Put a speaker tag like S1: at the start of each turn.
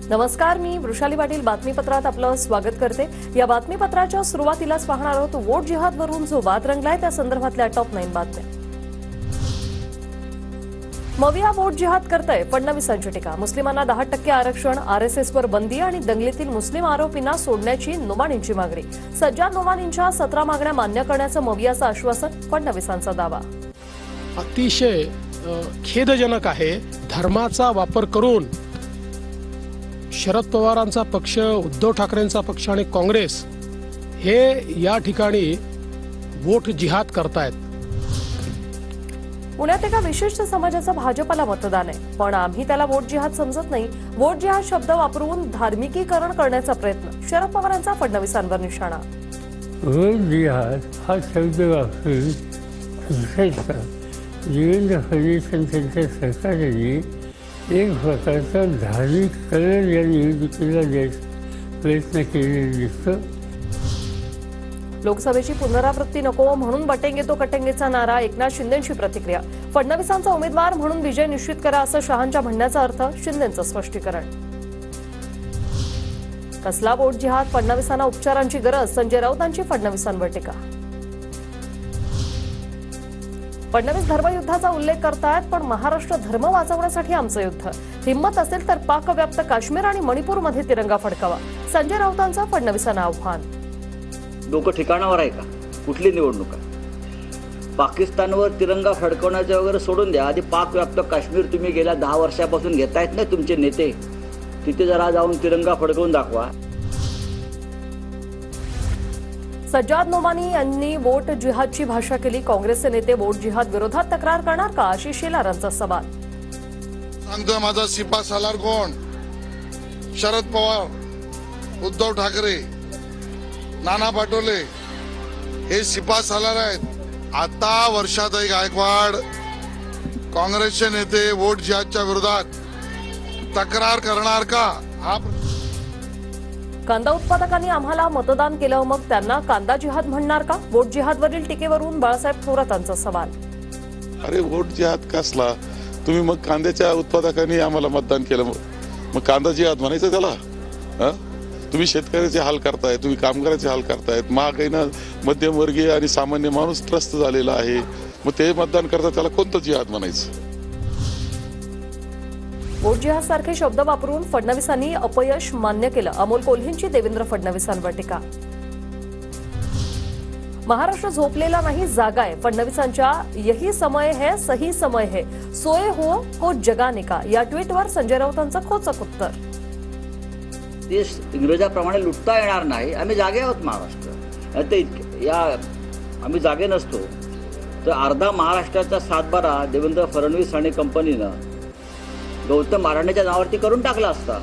S1: नमस्कार, मी वृषाली पाटील बातमीपत्रात आपलं स्वागत करते। या बातमीपत्राच्या सुरुवातीलाच पाहणार आहोत वोट जिहादवरून जो वाद रंगलाय त्या संदर्भातल्या टॉप 9 बातम्या। मविया वोट जिहाद करतय, फडणवीसांची टीका। मुस्लिमांना 10% आरक्षण, आरएसएसवर बंदी आणि दंगलीतील मुस्लिम आरोपींना सोडण्याची नोमानींची मागणी। सज्जाद नोमानींच्या 17 मागण्या मान्य करण्याचं मवियाचं आश्वासन, फडणवीसांचा दावा।
S2: अतिशय खेदजनक आहे, धर्माचा वापर करून शरद पवारांचा पक्ष, उद्धव ठाकरेंचा पक्ष आणि काँग्रेस हे या ठिकाणी वोट जिहाद करतायत।
S1: पुण्यात एका विशिष्ट समाजाचं भाजपला मतदान आहे, पण आम्ही त्याला वोट जिहाद समजत नाही। वोट जिहाद शब्द वापरून धार्मिकीकरण करण्याचा प्रयत्न, शरद पवारांचा फडणवीसांवर निशाणा।
S3: वोट जिहाद हा शब्द वापरून विशेषतः देवेंद्र फडणवीस यांच्या सरकारने एक प्रकारचा धार्मिक कलर या निवडणुकीला द्यायचा प्रयत्न केलेला दिसतो।
S1: लोकसभेची पुनरावृत्ती नको म्हणून बटेंगे तो कटेंगेचा नारा, एकनाथ शिंदेंची प्रतिक्रिया। फडणवीसांचा उमेदवार म्हणून विजय निश्चित करा असं शहांच्या म्हणण्याचा अर्थ, शिंदेंचं स्पष्टीकरण। कसला वोट जिहाद, फडणवीसांना उपचारांची गरज, संजय राऊतांची फडणवीसांवर टीका। फडणवीस धर्मयुद्धाचा उल्लेख करतायत, पण महाराष्ट्र धर्म वाचवण्यासाठी आमचं युद्ध। हिम्मत असेल तर पाकव्याप्त काश्मीर आणि मणिपूरमध्ये तिरंगा फडकावा, संजय राऊतांचं फडणवीसांना आव्हान।
S4: डोकं ठिकाणावर आहे का? कुठली निवडणूक आहे? पाकिस्तानवर तिरंगा फडकवण्याचं वगैरे सोडून द्या, आधी पाकव्याप्त काश्मीर तुम्ही गेल्या 10 वर्षापासून घेतायत ना तुमचे नेते, तिथे जरा जाऊन तिरंगा फडकवून दाखवा।
S1: सज्जाद नोमानी यांनी वोट जिहादची भाषा केली। काँग्रेसचे नेते वोट जिहाद विरोधात तक्रार करणार का, आशिष शेलारांचा सवाल।
S5: सांगतो माझा शिपा सालार कोण? शरद पवार, उद्धव ठाकरे, नाना पटोले हे शिपा सालार आहेत। आता वर्षाताई गायकवाड काँग्रेसचे नेते वोट जिहादच्या विरोधात तक्रार करणार का? हा
S1: कांदा उत्पादकांनी आम्हाला मतदान केलं, मग त्यांना कांदा जिहाद म्हणणार का? वोट जिहादवरील टीकेवरून बाळासाहेब थोरातांचा सवाल।
S6: अरे वोट जिहाद कसला? तुम्ही मग कांद्याच्या उत्पादकांनी आम्हाला मतदान केलं, मग कांदा जिहाद म्हणायचं त्याला? तुम्ही शेतकऱ्याचे हाल करताय, तुम्ही कामगाराचे हाल करतायत, महागाईनं मध्यमवर्गीय आणि सामान्य माणूस त्रस्त झालेला आहे, मग ते मतदान करता त्याला कोणतं जिहाद म्हणायचं?
S1: वोट जिहाद सारखे शब्द वापरून फडणवीसांनी अपयश मान्य केलं, अमोल कोल्हेंची देवेंद्र फडणवीसांवर टीका। महाराष्ट्र झोपलेला नाही, जागा आहे। फडणवीसांच्या यही समय है, सही समय है, सोए हो जगाने का या ट्विटवर संजय राऊतांचं खोचक उत्तर।
S4: देश इंग्रजाप्रमाणे लुटता येणार नाही, आम्ही जागे आहोत महाराष्ट्र। ते या आम्ही जागे नसतो तर अर्धा महाराष्ट्राचा 7/12 देवेंद्र फडणवीस आणि कंपनीनं गौतम अडाणीच्या नावावरती करून टाकला असता।